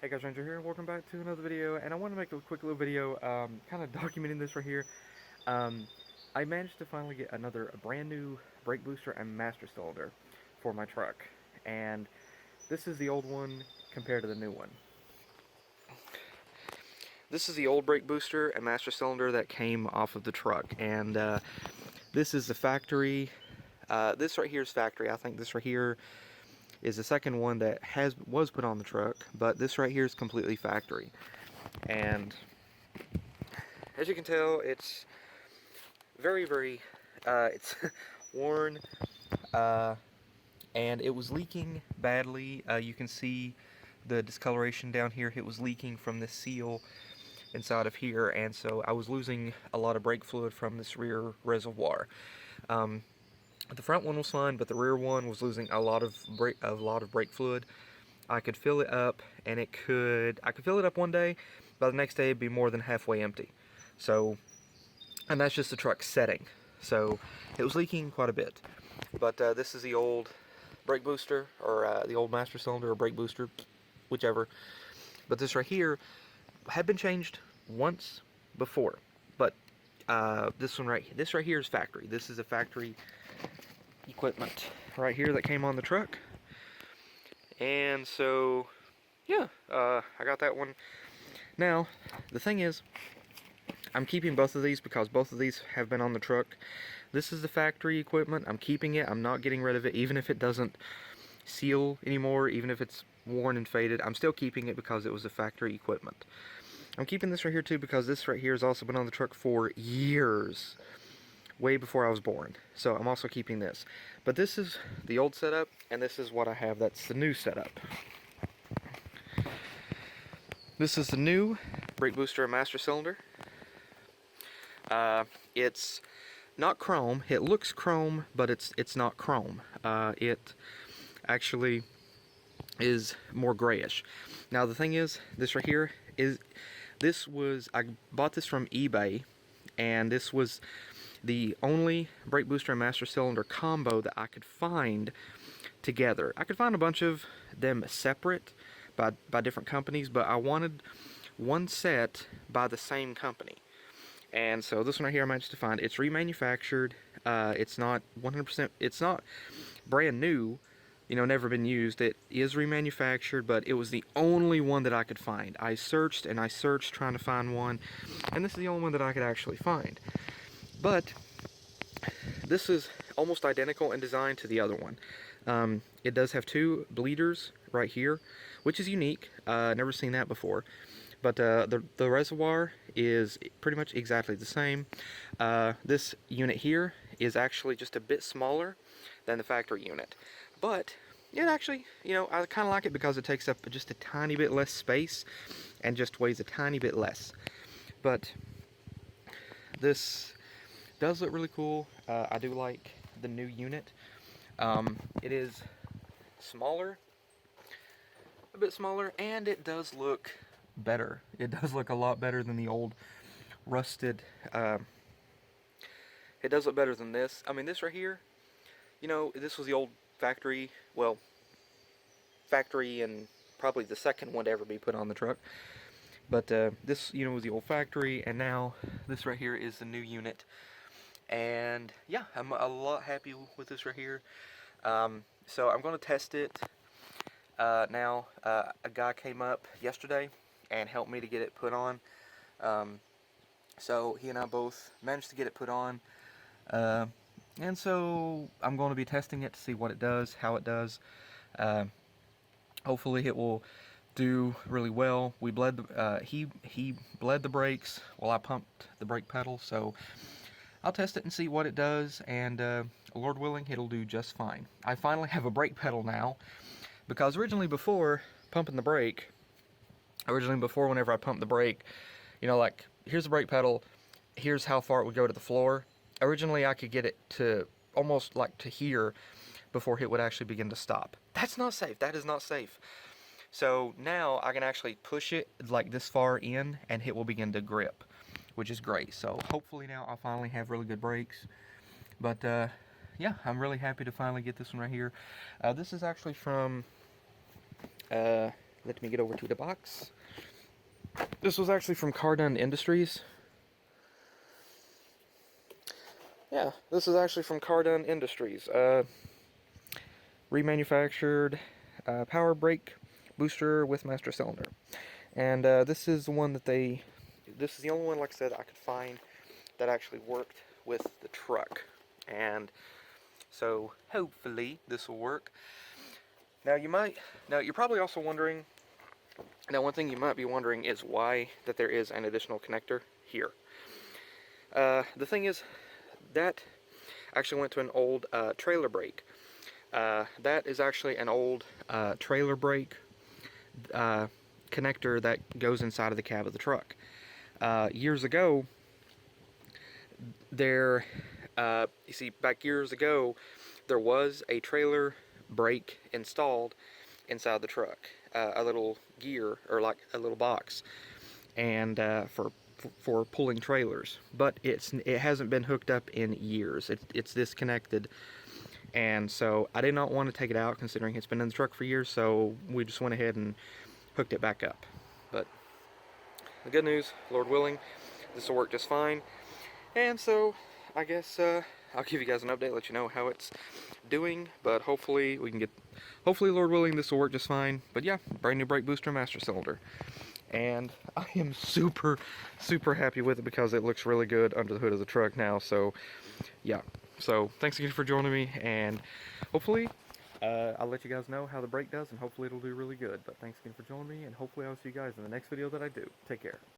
Hey guys, Ranger here, welcome back to another video, and I want to make a quick little video, kind of documenting this right here. I managed to finally get another brand new brake booster and master cylinder for my truck, and this is the old one compared to the new one. This is the old brake booster and master cylinder that came off of the truck, and this is the factory. This right here is factory. I think this right here is the second one that was put on the truck, but this right here is completely factory. And as you can tell, it's very it's worn, and it was leaking badly. You can see the discoloration down here. It was leaking from the seal inside of here, and so I was losing a lot of brake fluid from this rear reservoir. The front one was fine, but the rear one was losing a lot of brake fluid. I could fill it up, and I could fill it up one day, by the next day it'd be more than halfway empty. So, and that's just the truck setting. So it was leaking quite a bit. But this is the old brake booster, or the old master cylinder or brake booster, whichever. But this right here had been changed once before. But this right here is factory. This is a factory equipment right here that came on the truck. And so yeah, I got that one. Now the thing is, I'm keeping both of these because both of these have been on the truck. This is the factory equipment. I'm keeping it. I'm not getting rid of it, even if it doesn't seal anymore, even if it's worn and faded. I'm still keeping it because it was the factory equipment. I'm keeping this right here too because this right here has also been on the truck for years, way before I was born. So I'm also keeping this. But this is the old setup, and this is what I have that's the new setup. This is the new brake booster and master cylinder. It's not chrome. It looks chrome, but it's not chrome. It actually is more grayish. Now the thing is, this right here I bought this from eBay, and this was the only brake booster and master cylinder combo that I could find together. I could find a bunch of them separate by different companies, but I wanted one set by the same company. And so this one right here I managed to find. It's remanufactured. It's not 100%, it's not brand new, never been used. It is remanufactured, but it was the only one that I could find. I searched and I searched trying to find one, and this is the only one that I could actually find. But this is almost identical in design to the other one. It does have two bleeders right here, which is unique. Never seen that before. But the reservoir is pretty much exactly the same. This unit here is actually just a bit smaller than the factory unit. But it actually, I kind of like it because it takes up just a tiny bit less space and just weighs a tiny bit less. But this does look really cool. I do like the new unit. It is smaller, a bit smaller, and it does look better. It does look a lot better than the old rusted. It does look better than this. I mean, this right here, this was the old factory, well, factory and probably the second one to ever be put on the truck. But this, was the old factory, and now this right here is the new unit. And yeah, I'm a lot happy with this right here. So I'm going to test it now. A guy came up yesterday and helped me to get it put on. So he and I both managed to get it put on. And so I'm going to be testing it to see what it does, how it does. Hopefully it will do really well. We bled he bled the brakes while I pumped the brake pedal, so I'll test it and see what it does, and Lord willing, it'll do just fine. I finally have a brake pedal now, because originally before pumping the brake, whenever I pumped the brake, like, here's the brake pedal, here's how far it would go to the floor. Originally I could get it to almost like to here before it would actually begin to stop. That's not safe. That is not safe. So now I can actually push it like this far in, and it will begin to grip, which is great. So hopefully now I'll finally have really good brakes. But yeah, I'm really happy to finally get this one right here. This is actually from let me get over to the box. This was actually from Cardone Industries. Yeah, this is actually from Cardone Industries. Remanufactured power brake booster with master cylinder. And this is the one that this is the only one, like I said, I could find that actually worked with the truck. And so hopefully this will work. Now you're probably also wondering, now one thing you might be wondering is why that there is an additional connector here. The thing is, that actually went to an old trailer brake. That is actually an old trailer brake connector that goes inside of the cab of the truck. Years ago, you see, back years ago, there was a trailer brake installed inside the truck, a little gear, or like a little box, and for pulling trailers. But it hasn't been hooked up in years. It's disconnected, and so I did not want to take it out, considering it's been in the truck for years. So we just went ahead and hooked it back up. But the good news, Lord willing, this will work just fine. And so I guess I'll give you guys an update, let you know how it's doing. But hopefully Lord willing, this will work just fine. But yeah, brand new brake booster, master cylinder. And I am super happy with it because it looks really good under the hood of the truck now. So yeah, so thanks again for joining me, and hopefully I'll let you guys know how the brake does, and hopefully it'll do really good. But thanks again for joining me, and hopefully I'll see you guys in the next video that I do. Take care.